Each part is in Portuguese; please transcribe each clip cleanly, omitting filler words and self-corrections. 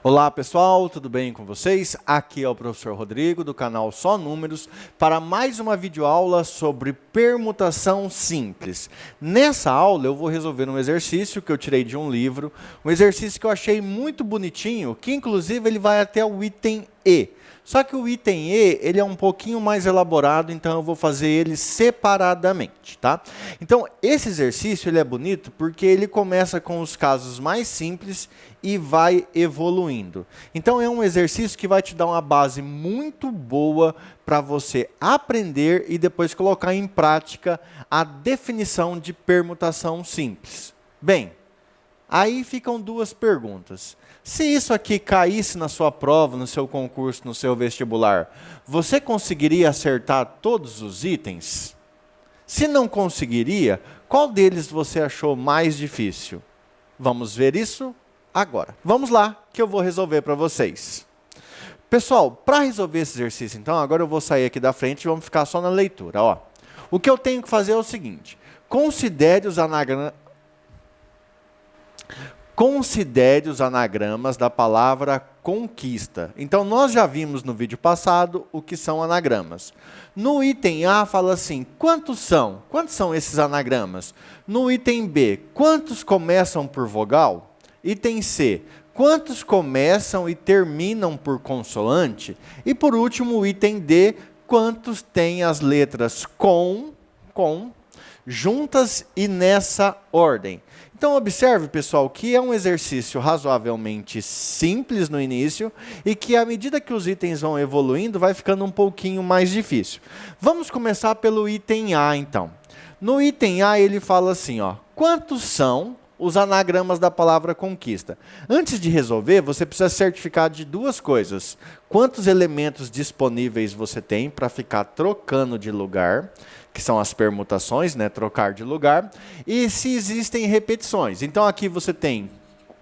Olá pessoal, tudo bem com vocês? Aqui é o professor Rodrigo do canal Só Números para mais uma videoaula sobre permutação simples. Nessa aula eu vou resolver um exercício que eu tirei de um livro, um exercício que eu achei muito bonitinho, que inclusive ele vai até o item E. Só que o item E, ele é um pouquinho mais elaborado, então eu vou fazer ele separadamente, tá? Então, esse exercício, ele é bonito porque ele começa com os casos mais simples e vai evoluindo. Então, é um exercício que vai te dar uma base muito boa para você aprender e depois colocar em prática a definição de permutação simples. Bem, aí ficam duas perguntas. Se isso aqui caísse na sua prova, no seu concurso, no seu vestibular, você conseguiria acertar todos os itens? Se não conseguiria, qual deles você achou mais difícil? Vamos ver isso agora. Vamos lá, que eu vou resolver para vocês. Pessoal, para resolver esse exercício, então, agora eu vou sair aqui da frente e vamos ficar só na leitura. Ó. O que eu tenho que fazer é o seguinte: considere os anagramas da palavra conquista. Então, nós já vimos no vídeo passado o que são anagramas. No item A, fala assim, quantos são? Quantos são esses anagramas? No item B, quantos começam por vogal? Item C, quantos começam e terminam por consoante? E, por último, o item D, quantos têm as letras com, juntas e nessa ordem. Então, observe, pessoal, que é um exercício razoavelmente simples no início e que, à medida que os itens vão evoluindo, vai ficando um pouquinho mais difícil. Vamos começar pelo item A, então. No item A, ele fala assim, ó, quantos são os anagramas da palavra conquista? Antes de resolver, você precisa certificar de duas coisas. Quantos elementos disponíveis você tem para ficar trocando de lugar, que são as permutações, né, trocar de lugar, e se existem repetições. Então, aqui você tem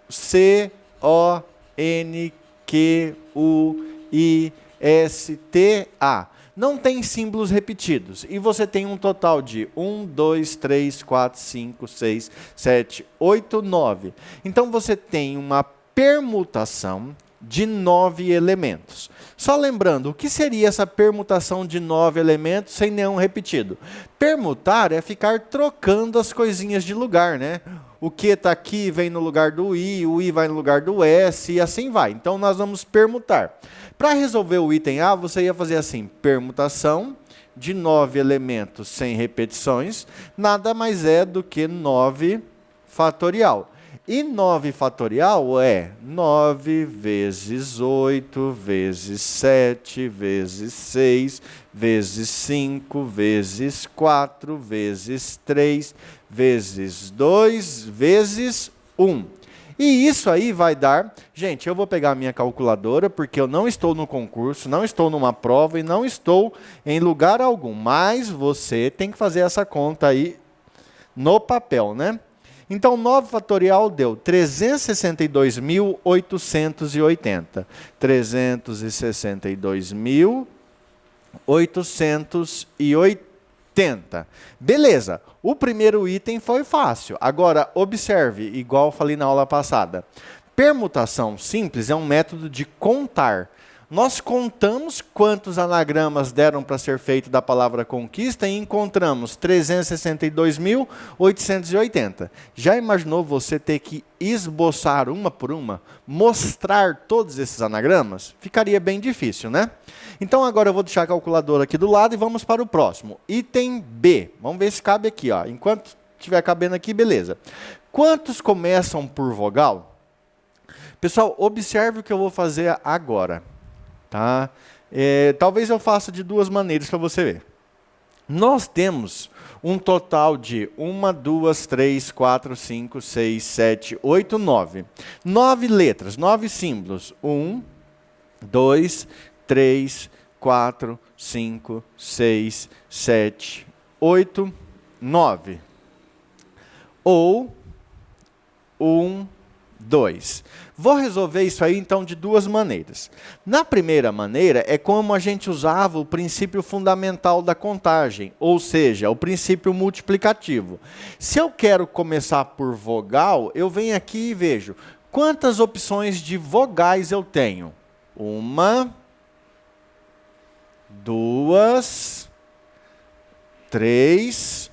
C, O, N, Q, U, I, S, T, A. Não tem símbolos repetidos. E você tem um total de 1, 2, 3, 4, 5, 6, 7, 8, 9. Então, você tem uma permutação de 9 elementos. Só lembrando, o que seria essa permutação de 9 elementos sem nenhum repetido? Permutar é ficar trocando as coisinhas de lugar, né? O Q está aqui, vem no lugar do I, o I vai no lugar do S e assim vai. Então, nós vamos permutar. Para resolver o item A, você ia fazer assim, permutação de 9 elementos sem repetições, nada mais é do que 9 fatorial. E 9 fatorial é 9 vezes 8, vezes 7, vezes 6, vezes 5, vezes 4, vezes 3, vezes 2, vezes 1. E isso aí vai dar... Gente, eu vou pegar a minha calculadora, porque eu não estou no concurso, não estou numa prova e não estou em lugar algum. Mas você tem que fazer essa conta aí no papel, né? Então, 9 fatorial deu 362.880. 362.880. Beleza. O primeiro item foi fácil. Agora, observe, igual eu falei na aula passada. Permutação simples é um método de contar. Nós contamos quantos anagramas deram para ser feito da palavra conquista e encontramos 362.880. Já imaginou você ter que esboçar uma por uma, mostrar todos esses anagramas? Ficaria bem difícil, né? Então agora eu vou deixar a calculadora aqui do lado e vamos para o próximo. Item B. Vamos ver se cabe aqui, ó. Enquanto estiver cabendo aqui, beleza. Quantos começam por vogal? Pessoal, observe o que eu vou fazer agora. Tá? Talvez eu faça de duas maneiras para você ver. Nós temos um total de 1, 2, 3, 4, 5, 6, 7, 8, 9. 9 letras, 9 símbolos. 1, 2, 3, 4, 5, 6, 7, 8, 9. Ou 1, 2. Vou resolver isso aí, então, de duas maneiras. Na primeira maneira, é como a gente usava o princípio fundamental da contagem, ou seja, o princípio multiplicativo. Se eu quero começar por vogal, eu venho aqui e vejo Quantas opções de vogais eu tenho? 1, 2, 3,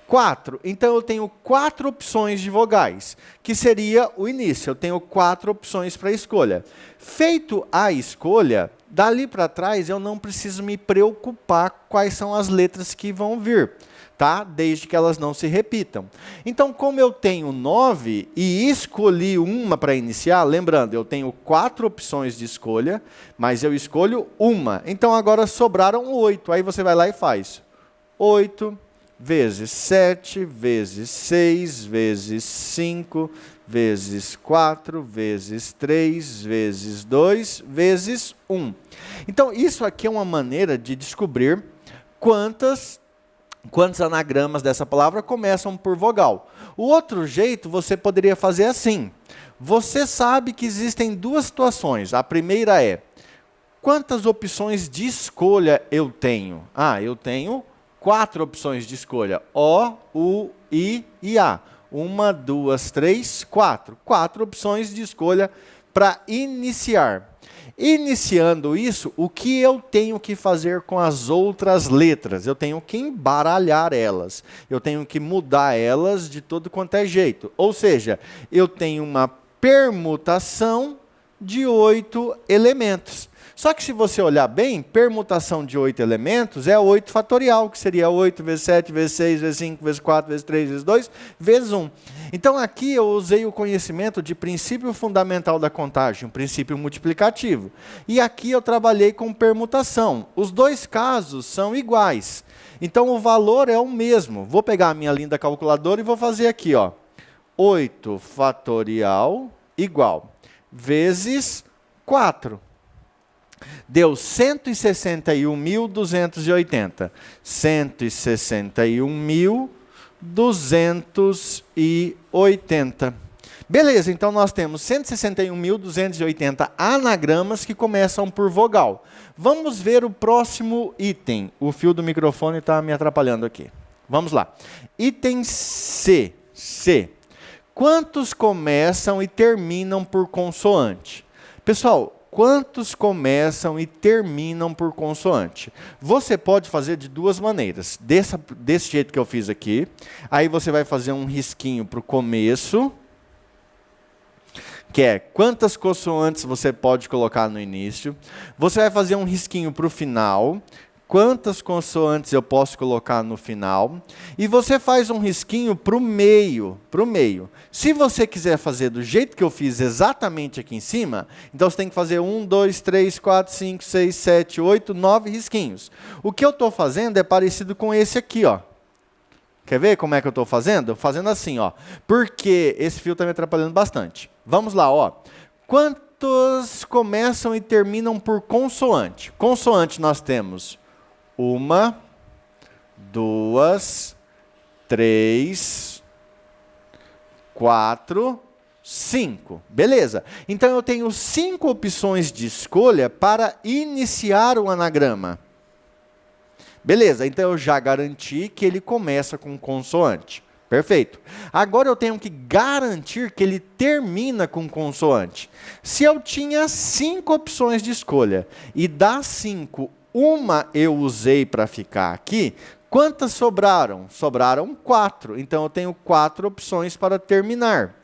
4. Então, eu tenho 4 opções de vogais, que seria o início. Eu tenho 4 opções para escolha. Feito a escolha, dali para trás eu não preciso me preocupar quais são as letras que vão vir, tá? Desde que elas não se repitam. Então, como eu tenho 9 e escolhi uma para iniciar, lembrando, eu tenho 4 opções de escolha, mas eu escolho uma. Então, agora sobraram 8. Aí você vai lá e faz 8 vezes 7, vezes 6, vezes 5, vezes 4, vezes 3, vezes 2, vezes 1. Então, isso aqui é uma maneira de descobrir quantos anagramas dessa palavra começam por vogal. O outro jeito, você poderia fazer assim. Você sabe que existem 2 situações. A primeira é, quantas opções de escolha eu tenho? Eu tenho 4 opções de escolha. O, U, I e A. 1, 2, 3, 4. 4 opções de escolha para iniciar. Iniciando isso, o que eu tenho que fazer com as outras letras? Eu tenho que embaralhar elas. Eu tenho que mudar elas de todo quanto é jeito. Ou seja, eu tenho uma permutação de 8 elementos. Só que se você olhar bem, permutação de 8 elementos é 8 fatorial, que seria 8 vezes 7, vezes 6, vezes 5, vezes 4, vezes 3, vezes 2, vezes 1. Então aqui eu usei o conhecimento de princípio fundamental da contagem, um princípio multiplicativo. E aqui eu trabalhei com permutação. Os 2 casos são iguais. Então o valor é o mesmo. Vou pegar a minha linda calculadora e vou fazer aqui, ó. 8 fatorial igual vezes 4. Deu 161.280. 161.280. Beleza, então nós temos 161.280 anagramas que começam por vogal. Vamos ver o próximo item. O fio do microfone está me atrapalhando aqui. Vamos lá. Item C. C. Quantos começam e terminam por consoante? Pessoal, quantos começam e terminam por consoante? Você pode fazer de 2 maneiras. Desse jeito que eu fiz aqui. Aí você vai fazer um risquinho para o começo, que é quantas consoantes você pode colocar no início. Você vai fazer um risquinho para o final. Quantas consoantes eu posso colocar no final? E você faz um risquinho para o meio. Se você quiser fazer do jeito que eu fiz exatamente aqui em cima, então você tem que fazer 1, 2, 3, 4, 5, 6, 7, 8, 9 risquinhos. O que eu estou fazendo é parecido com esse aqui, ó. Quer ver como é que eu estou fazendo? Fazendo assim, ó. Porque esse fio está me atrapalhando bastante. Vamos lá, ó. Quantos começam e terminam por consoante? Consoante nós temos 1, 2, 3, 4, 5. Beleza. Então eu tenho 5 opções de escolha para iniciar o anagrama. Beleza, então eu já garanti que ele começa com consoante. Perfeito. Agora eu tenho que garantir que ele termina com consoante. Se eu tinha 5 opções de escolha e das 5, uma eu usei para ficar aqui, quantas sobraram? Sobraram 4. Então eu tenho 4 opções para terminar.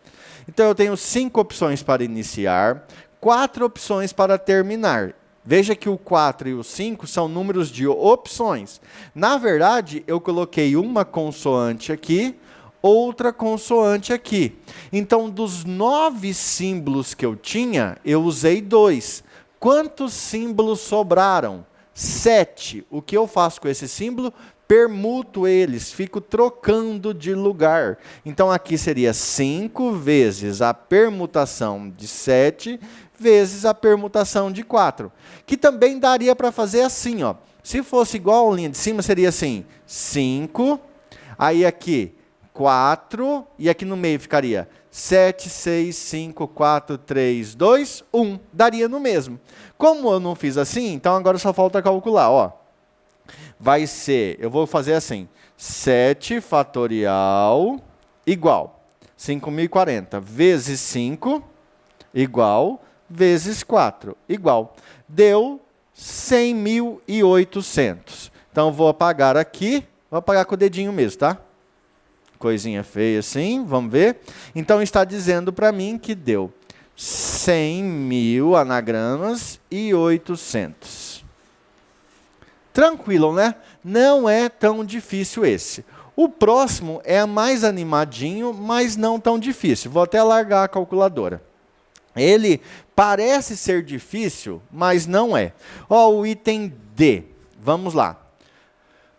Então eu tenho 5 opções para iniciar, 4 opções para terminar. Veja que o 4 e o 5 são números de opções. Na verdade, eu coloquei uma consoante aqui, outra consoante aqui. Então, dos 9 símbolos que eu tinha, eu usei 2. Quantos símbolos sobraram? 7. O que eu faço com esse símbolo? Permuto eles, fico trocando de lugar. Então, aqui seria 5 vezes a permutação de 7 vezes a permutação de 4. Que também daria para fazer assim, ó. Se fosse igual a linha de cima, seria assim, 5, aí aqui 4, e aqui no meio ficaria 7, 6, 5, 4, 3, 2, 1. Daria no mesmo. Como eu não fiz assim, então agora só falta calcular, ó. Vai ser, eu vou fazer assim, 7 fatorial igual 5.040 vezes 5 igual vezes 4 igual. Deu 100.800. Então, vou apagar aqui. Vou apagar com o dedinho mesmo, tá? Coisinha feia assim, vamos ver. Então, está dizendo para mim que deu 100.000 anagramas e 800. Tranquilo, né? Não é tão difícil esse. O próximo é mais animadinho, mas não tão difícil. Vou até largar a calculadora. Ele parece ser difícil, mas não é. Ó, o item D. Vamos lá.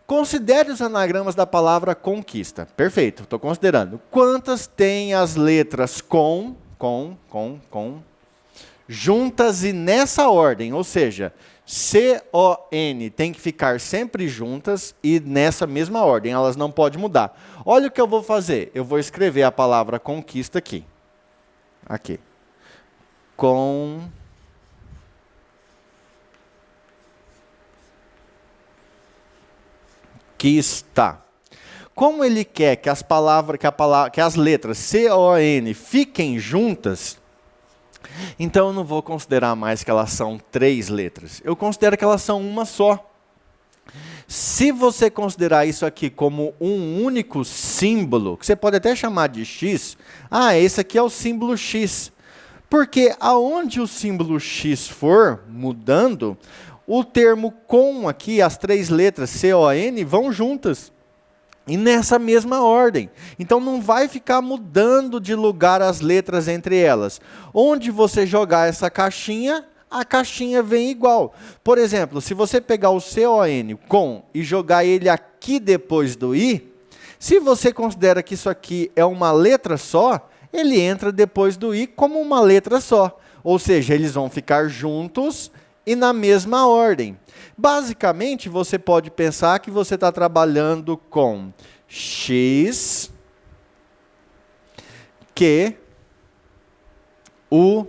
Considere os anagramas da palavra conquista. Perfeito, estou considerando. Quantas tem as letras com, juntas e nessa ordem? Ou seja, C-O-N tem que ficar sempre juntas e nessa mesma ordem. Elas não podem mudar. Olha o que eu vou fazer. Eu vou escrever a palavra conquista aqui. Aqui. Conquista. Como ele quer que as letras C-O-N fiquem juntas, então eu não vou considerar mais que elas são 3 letras. Eu considero que elas são uma só. Se você considerar isso aqui como um único símbolo, que você pode até chamar de X, esse aqui é o símbolo X. Porque aonde o símbolo X for mudando, o termo com aqui, as 3 letras C-O-N, vão juntas. E nessa mesma ordem. Então não vai ficar mudando de lugar as letras entre elas. Onde você jogar essa caixinha, a caixinha vem igual. Por exemplo, se você pegar o C-O-N com e jogar ele aqui depois do I, se você considera que isso aqui é uma letra só, ele entra depois do I como uma letra só. Ou seja, eles vão ficar juntos e na mesma ordem. Basicamente, você pode pensar que você está trabalhando com X, Q, U,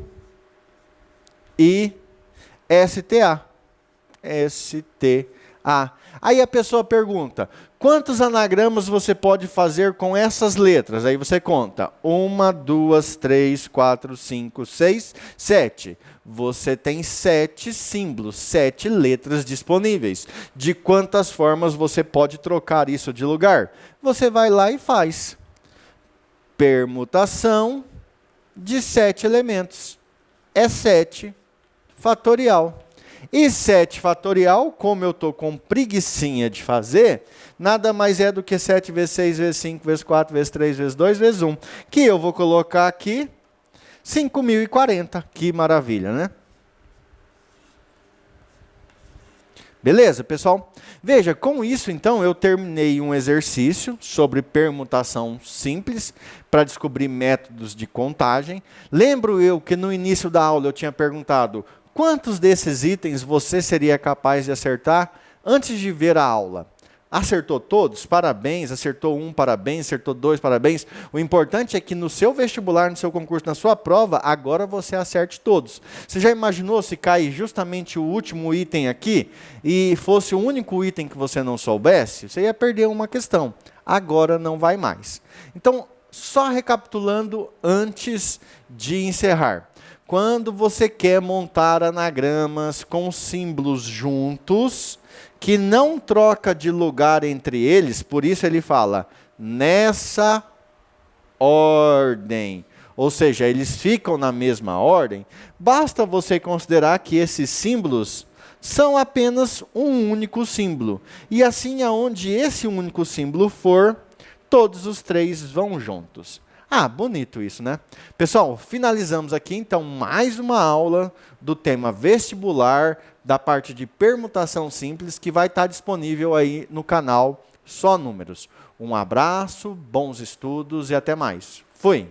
I, STA. STA. Aí a pessoa pergunta, quantos anagramas você pode fazer com essas letras? Aí você conta, 1, 2, 3, 4, 5, 6, 7. Você tem 7 símbolos, 7 letras disponíveis. De quantas formas você pode trocar isso de lugar? Você vai lá e faz. Permutação de 7 elementos. É 7 fatorial. E 7 fatorial, como eu estou com preguicinha de fazer, nada mais é do que 7 vezes 6, vezes 5, vezes 4, vezes 3, vezes 2, vezes 1. Que eu vou colocar aqui 5.040. Que maravilha, né? Beleza, pessoal? Veja, com isso, então, eu terminei um exercício sobre permutação simples para descobrir métodos de contagem. Lembro eu que no início da aula eu tinha perguntado quantos desses itens você seria capaz de acertar antes de ver a aula. Acertou todos? Parabéns. Acertou 1, parabéns. Acertou 2, parabéns. O importante é que no seu vestibular, no seu concurso, na sua prova, agora você acerte todos. Você já imaginou se cair justamente o último item aqui e fosse o único item que você não soubesse? Você ia perder uma questão. Agora não vai mais. Então, só recapitulando antes de encerrar. Quando você quer montar anagramas com símbolos juntos, que não troca de lugar entre eles, por isso ele fala, nessa ordem. Ou seja, eles ficam na mesma ordem, basta você considerar que esses símbolos são apenas um único símbolo. E assim, aonde esse único símbolo for, todos os 3 vão juntos. Bonito isso, né? Pessoal, finalizamos aqui, então, mais uma aula do tema vestibular, da parte de permutação simples, que vai estar disponível aí no canal Só Números. Um abraço, bons estudos e até mais. Fui!